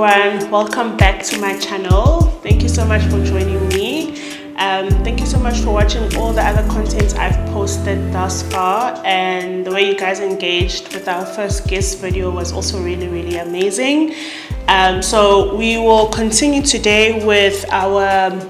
everyone, welcome back to my channel. Thank you so much for joining me. Thank you so much for watching all the other content I've posted thus far, and the way you guys engaged with our first guest video was also really amazing. So we will continue today with our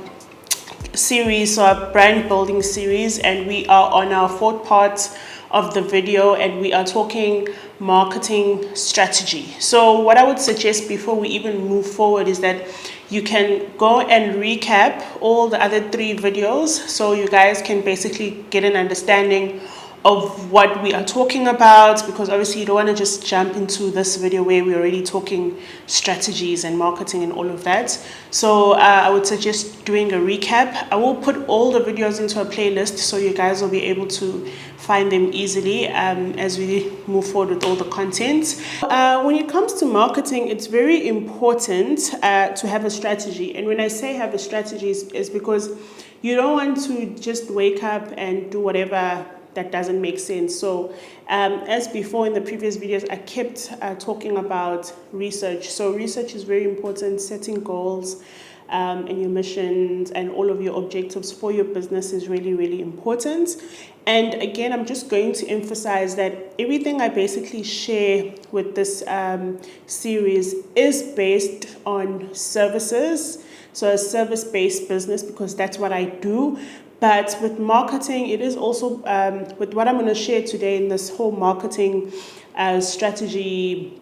series, so our brand building series, and we are on our fourth part of the video, and we are talking marketing strategy. So what I would suggest before we even move forward is that you can go and recap all the other three videos so you guys can basically get an understanding of what we are talking about, because obviously you don't want to just jump into this video where we're already talking strategies and marketing and all of that. So I would suggest doing a recap. I will put all the videos into a playlist so you guys will be able to find them easily as we move forward with all the content. When it comes to marketing, it's very important to have a strategy. And when I say have a strategy, is because you don't want to just wake up and do whatever that doesn't make sense. So as before in the previous videos, I kept talking about research. So research is very important. Setting goals and your missions and all of your objectives for your business is really important. And again, I'm just going to emphasize that everything I basically share with this series is based on services. So a service-based business, because that's what I do. But with marketing, it is also, with what I'm going to share today in this whole marketing strategy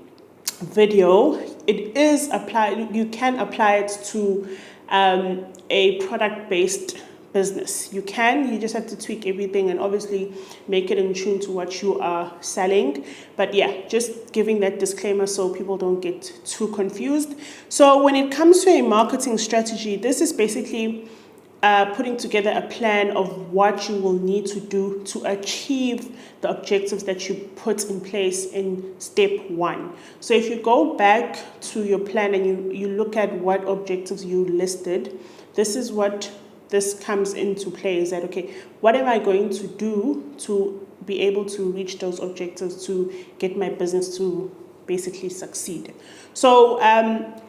video, it is applied, you can apply it to a product-based business. You just have to tweak everything and obviously make it in tune to what you are selling. But yeah, just giving that disclaimer so people don't get too confused. So when it comes to a marketing strategy, this is basically putting together a plan of what you will need to do to achieve the objectives that you put in place in step one. So if you go back to your plan and you look at what objectives you listed, this is what this comes into play, is that, okay, what am I going to do to be able to reach those objectives to get my business to basically succeed? So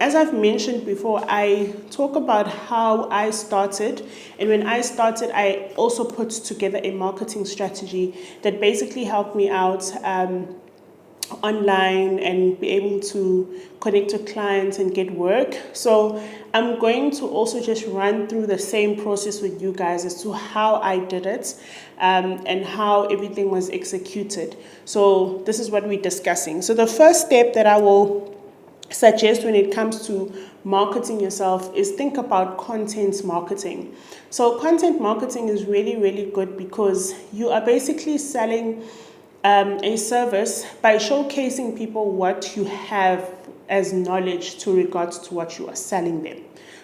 as I've mentioned before, I talk about how I started, and when I started, I also put together a marketing strategy that basically helped me out online and be able to connect with clients and get work. So I'm going to also just run through the same process with you guys as to how I did it and how everything was executed. So this is what we're discussing. So the first step that I will suggest when it comes to marketing yourself is think about content marketing. So content marketing is really good because you are basically selling a service by showcasing people what you have as knowledge to regards to what you are selling them.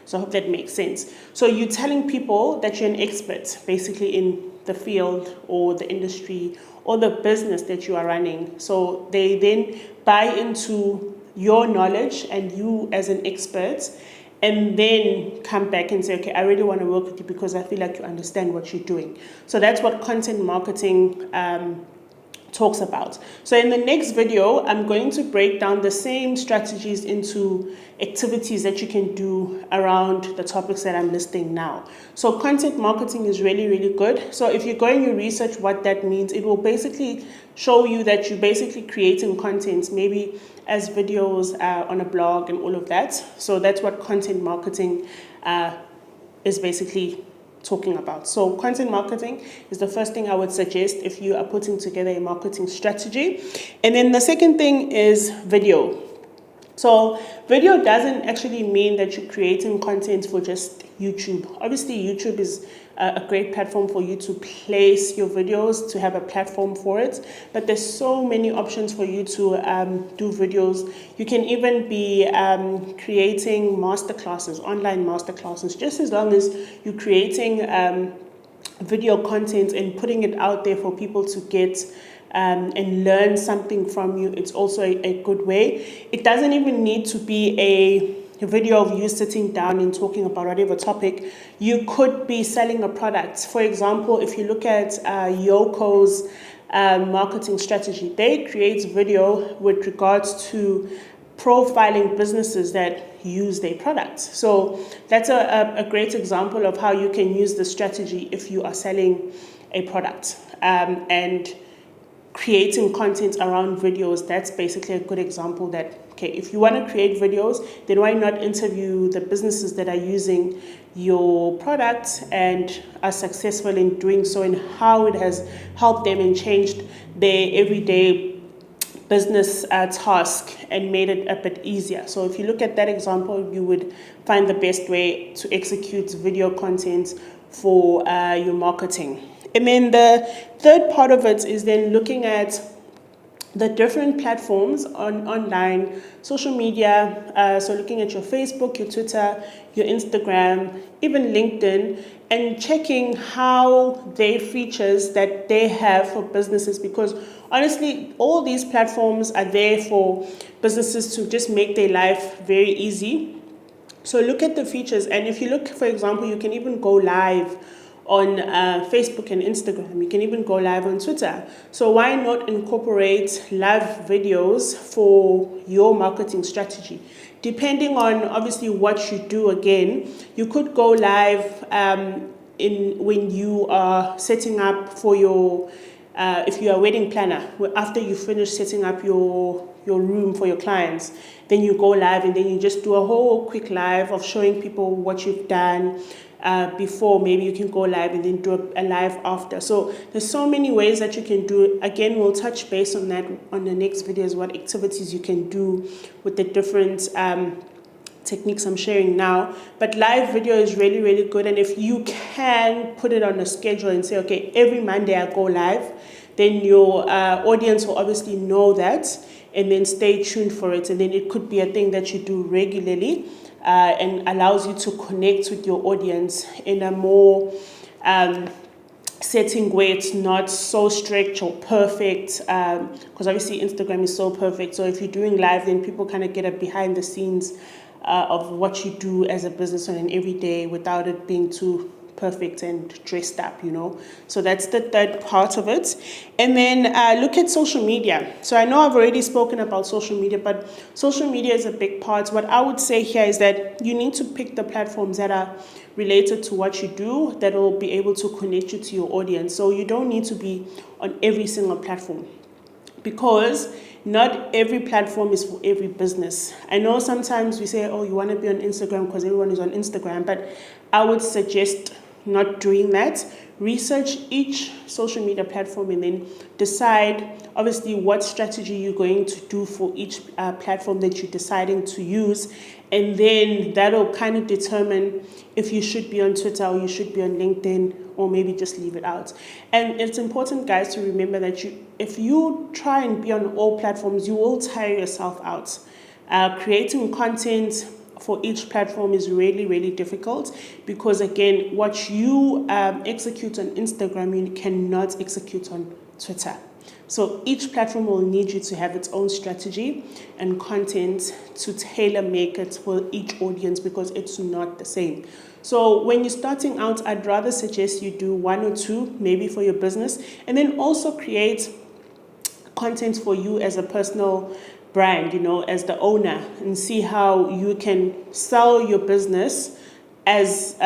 So I hope that makes sense. So you're telling people that you're an expert basically in the field or the industry or the business that you are running. So they then buy into your knowledge and you as an expert, and then come back and say, okay, I really want to work with you because I feel like you understand what you're doing. So that's what content marketing talks about. So in the next video, I'm going to break down the same strategies into activities that you can do around the topics that I'm listing now. So content marketing is really good. So if you go and you research what that means, it will basically show you that you're basically creating content, maybe as videos on a blog and all of that. So that's what content marketing is basically talking about. So content marketing is the first thing I would suggest if you are putting together a marketing strategy. And then the second thing is video. So video doesn't actually mean that you're creating content for just YouTube. Obviously, YouTube is a great platform for you to place your videos, to have a platform for it. But there's so many options for you to do videos. You can even be creating masterclasses, online masterclasses, just as long as you're creating video content and putting it out there for people to get and learn something from you. It's also a good way. It doesn't even need to be a video of you sitting down and talking about whatever topic. You could be selling a product. For example, if you look at Yoko's marketing strategy, they create video with regards to profiling businesses that use their products. So that's a great example of how you can use the strategy if you are selling a product. And creating content around videos, that's basically a good example that, okay, if you want to create videos, then why not interview the businesses that are using your product and are successful in doing so, and how it has helped them and changed their everyday business task and made it a bit easier. So if you look at that example, you would find the best way to execute video content for your marketing. And then the third part of it is then looking at the different platforms online, social media, so looking at your Facebook, your Twitter, your Instagram, even LinkedIn, and checking how their features that they have for businesses, because honestly, all these platforms are there for businesses to just make their life very easy. So look at the features, and if you look, for example, you can even go live on Facebook and Instagram. You can even go live on Twitter. So why not incorporate live videos for your marketing strategy? Depending on obviously what you do, again, you could go live when you are setting up for your, if you are a wedding planner, after you finish setting up your room for your clients, then you go live and then you just do a whole quick live of showing people what you've done before. Maybe you can go live and then do a live after. So there's so many ways that you can do. Again, we'll touch base on that on the next videos, what activities you can do with the different techniques I'm sharing now. But live video is really, really good. And if you can put it on a schedule and say, okay, every Monday I go live, then your audience will obviously know that and then stay tuned for it. And then it could be a thing that you do regularly and allows you to connect with your audience in a more setting where it's not so strict or perfect, because obviously Instagram is so perfect. So if you're doing live, then people kind of get a behind the scenes of what you do as a business on an everyday without it being too perfect and dressed up, you know. So that's the third part of it. And then look at social media. So I know I've already spoken about social media, but social media is a big part. What I would say here is that you need to pick the platforms that are related to what you do, that will be able to connect you to your audience. So you don't need to be on every single platform, because not every platform is for every business. I know sometimes we say, oh, you want to be on Instagram because everyone is on Instagram, but I would suggest not doing that. Research each social media platform and then decide obviously what strategy you're going to do for each platform that you're deciding to use, and then that'll kind of determine if you should be on Twitter or you should be on LinkedIn, or maybe just leave it out. And it's important, guys, to remember that if you try and be on all platforms, you will tire yourself out. Creating content for each platform is really, really difficult, because again, what you execute on Instagram, you cannot execute on Twitter. So each platform will need you to have its own strategy and content to tailor make it for each audience, because it's not the same. So when you're starting out, I'd rather suggest you do one or two, maybe for your business, and then also create content for you as a personal brand, you know, as the owner, and see how you can sell your business as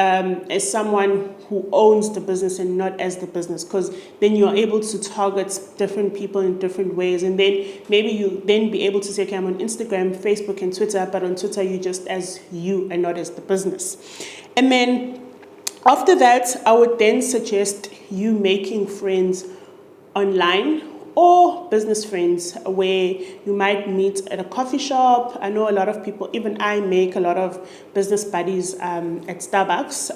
someone who owns the business and not as the business, because then you're able to target different people in different ways, and then maybe you then be able to say, okay, I'm on Instagram, Facebook, and Twitter, but on Twitter you just as you and not as the business. And then after that, I would then suggest you making friends online, or business friends where you might meet at a coffee shop. I know a lot of people, even I make a lot of business buddies at Starbucks,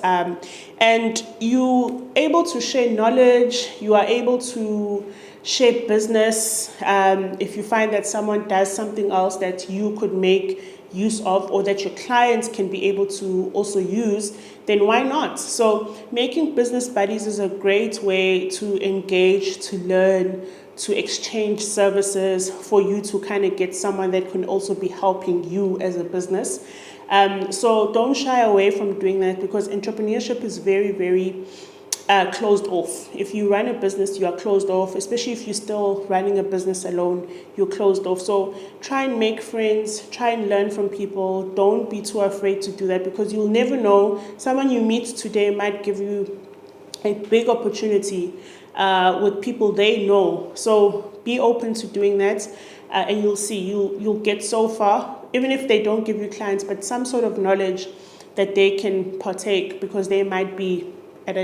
and you able to share knowledge, you are able to share business. If you find that someone does something else that you could make use of, or that your clients can be able to also use, then why not? So making business buddies is a great way to engage, to learn, to exchange services, for you to kind of get someone that can also be helping you as a business. So don't shy away from doing that, because entrepreneurship is very, very closed off. If you run a business, you are closed off, especially if you're still running a business alone, you're closed off. So try and make friends, try and learn from people. Don't be too afraid to do that, because you'll never know. Someone you meet today might give you a big opportunity with people they know. So be open to doing that, and you'll see you'll get so far, even if they don't give you clients, but some sort of knowledge that they can partake, because they might be at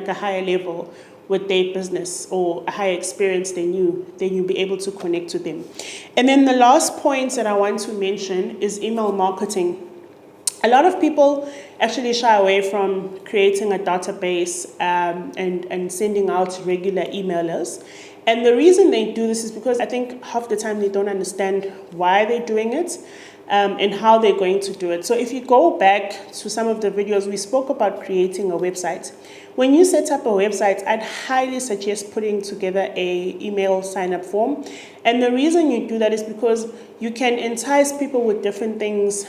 a higher level with their business or a higher experience than you, then you'll be able to connect with them. And then the last point that I want to mention is email marketing. A lot of people actually shy away from creating a database and sending out regular emailers. And the reason they do this is because I think half the time they don't understand why they're doing it. And how they're going to do it. So if you go back to some of the videos, we spoke about creating a website. When you set up a website, I'd highly suggest putting together a email sign-up form. And the reason you do that is because you can entice people with different things,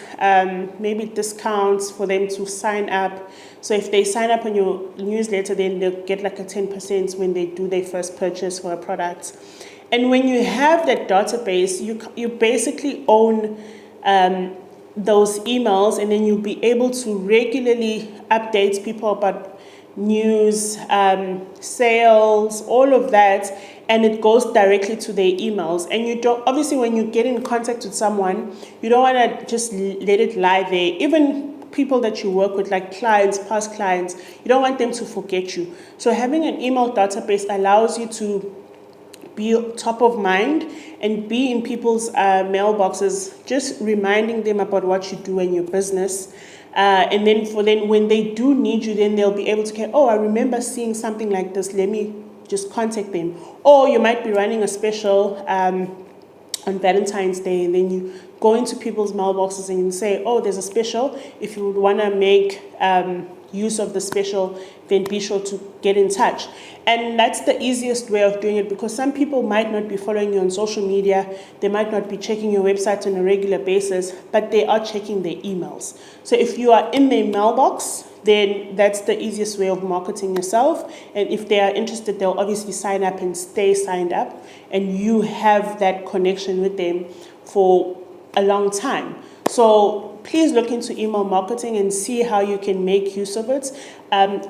maybe discounts for them to sign up. So if they sign up on your newsletter, then they'll get like a 10% when they do their first purchase for a product. And when you have that database, you basically own those emails, and then you'll be able to regularly update people about news, sales, all of that, and it goes directly to their emails. And you don't, obviously when you get in contact with someone, you don't want to just let it lie there. Even people that you work with, like clients, past clients, you don't want them to forget you. So having an email database allows you to be top of mind and be in people's mailboxes, just reminding them about what you do in your business. And then when they do need you, then they'll be able to oh, I remember seeing something like this, let me just contact them. Or you might be running a special on Valentine's Day, and then you go into people's mailboxes and you say, oh, there's a special. If you would want to make use of the special, then be sure to get in touch. And that's the easiest way of doing it, because some people might not be following you on social media, they might not be checking your website on a regular basis, but they are checking their emails. So if you are in their mailbox, then that's the easiest way of marketing yourself. And if they are interested, they'll obviously sign up and stay signed up, and you have that connection with them for a long time. So please look into email marketing and see how you can make use of it.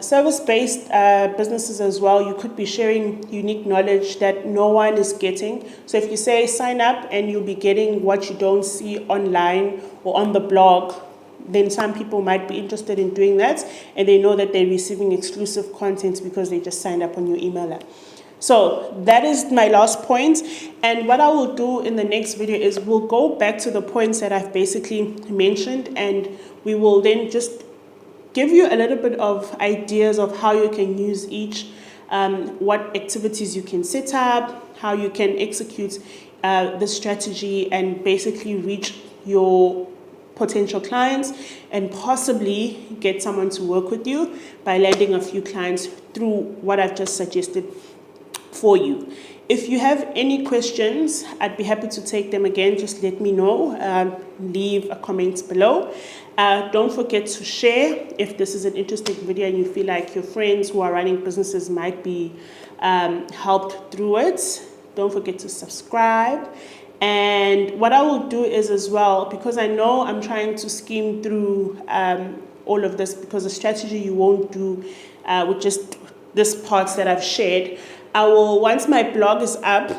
Service-based businesses as well, you could be sharing unique knowledge that no one is getting. So if you say sign up and you'll be getting what you don't see online or on the blog, then some people might be interested in doing that, and they know that they're receiving exclusive content because they just signed up on your emailer. So that is my last point. And what I will do in the next video is we'll go back to the points that I've basically mentioned, and we will then just give you a little bit of ideas of how you can use each, what activities you can set up, how you can execute the strategy and basically reach your potential clients and possibly get someone to work with you by landing a few clients through what I've just suggested for you. If you have any questions, I'd be happy to take them again. Just let me know. Leave a comment below. Don't forget to share if this is an interesting video and you feel like your friends who are running businesses might be helped through it. Don't forget to subscribe. And what I will do is as well, because I know I'm trying to skim through all of this, because the strategy you won't do with just this parts that I've shared. I will, once my blog is up,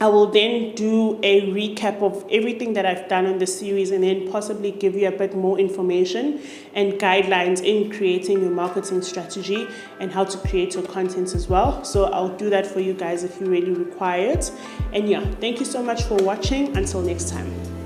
I will then do a recap of everything that I've done on the series, and then possibly give you a bit more information and guidelines in creating your marketing strategy and how to create your content as well. So I'll do that for you guys if you really require it. And yeah, thank you so much for watching. Until next time.